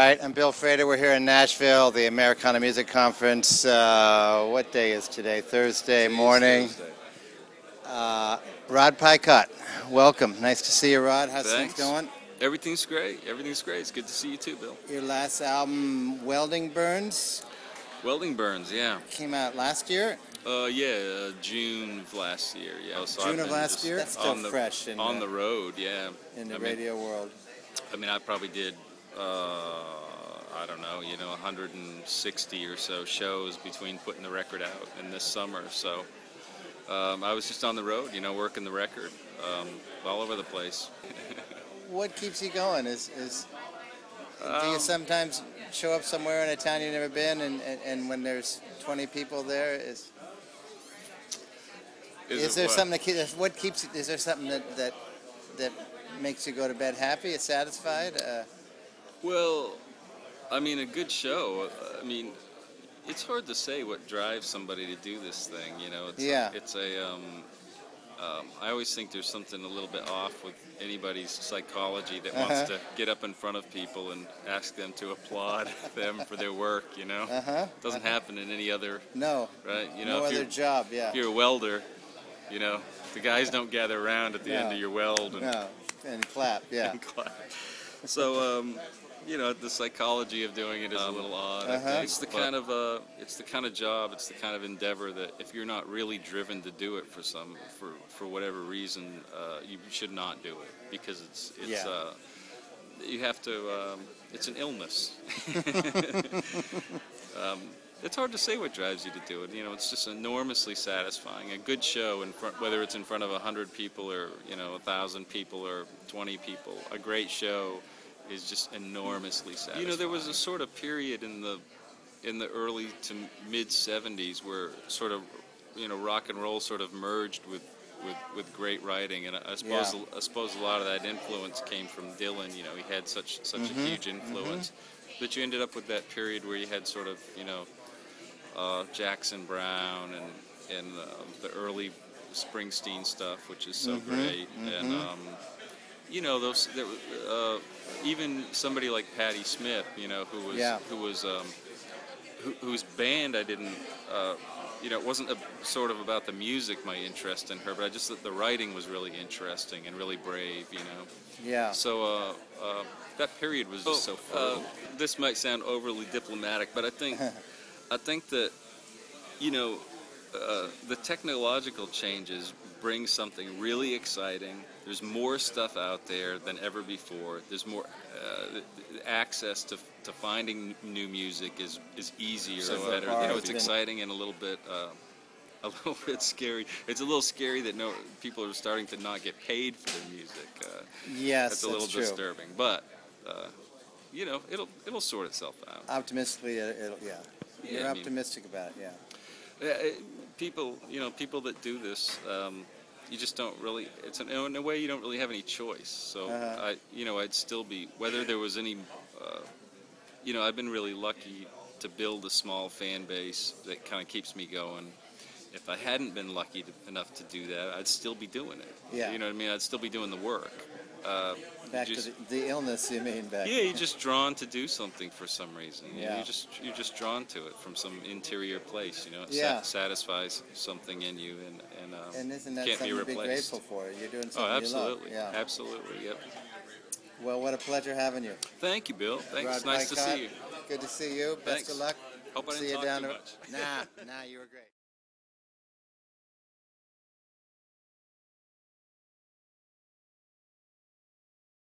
right, I'm Bill Frater. We're here in Nashville, the Americana Music Conference. What day is today? Thursday morning. Thursday. Rod Picott, welcome. Nice to see you, Rod. How's Thanks. things going? Everything's great. Everything's great. It's good to see you too, Bill. Your last album, Welding Burns, Welding Burns, yeah. came out last year. June of last year. Yeah. So June I've of been last just year? That's still on the, fresh in on the road, yeah. in the I mean, radio world. I mean, I probably did, I don't know, 160 or so shows between putting the record out and this summer. So I was just on the road, working the record all over the place. What keeps you going? Do you sometimes show up somewhere in a town you've never been, and when there's 20 people there, is there something that is there something that makes you go to bed happy, satisfied? Well, I mean, a good show. I mean, it's hard to say what drives somebody to do this thing. I always think there's something a little bit off with anybody's psychology that wants to get up in front of people and ask them to applaud them for their work. Doesn't happen in any other. No. Right. No other job. Yeah. If you're a welder, the guys don't gather around at the end of your weld and clap. Yeah. And clap. So. The psychology of doing it is a little odd. I think. It's the kind of job, it's the kind of endeavor that if you're not really driven to do it for whatever reason, you should not do it, because you have to. It's an illness. It's hard to say what drives you to do it. It's just enormously satisfying. A good show, whether it's in front of 100 people or 1,000 people or 20 people, a great show is just enormously satisfying. There was a sort of period in the early to mid 70s where sort of rock and roll sort of merged with great writing, and I suppose a lot of that influence came from Dylan. He had such a huge influence, but you ended up with that period where you had sort of Jackson Browne and the early Springsteen stuff, which is so great, and even somebody like Patti Smith, whose band I didn't, it wasn't sort of about the music, my interest in her, but I just thought the writing was really interesting and really brave, Yeah. So that period was just so fun. This might sound overly diplomatic, but I think that the technological changes bring something really exciting. There's more stuff out there than ever before. There's more access to finding new music is easier and better. It's exciting and a little bit scary. It's a little scary that people are starting to not get paid for their music. Yes, that's a little disturbing. But it'll sort itself out. Optimistically, You're optimistic about it, People that do this, you just don't really. In a way, you don't really have any choice. So I'd still be, whether there was any. I've been really lucky to build a small fan base that kind of keeps me going. If I hadn't been lucky enough to do that, I'd still be doing it. Yeah. You know what I mean? I'd still be doing the work. Back to the illness, you mean? You're just drawn to do something for some reason. Yeah. You're just drawn to it from some interior place. It satisfies something in you, and isn't that can't something be to replaced. be grateful for? You're doing something absolutely. you love. Yeah. Absolutely. Yep. Well, what a pleasure having you. Thank you, Bill. Thanks. Rod Nice Picott, to see you. Good to see you. Thanks. Best of luck. Hope I See didn't you talk down too the... much. Nah, you were great.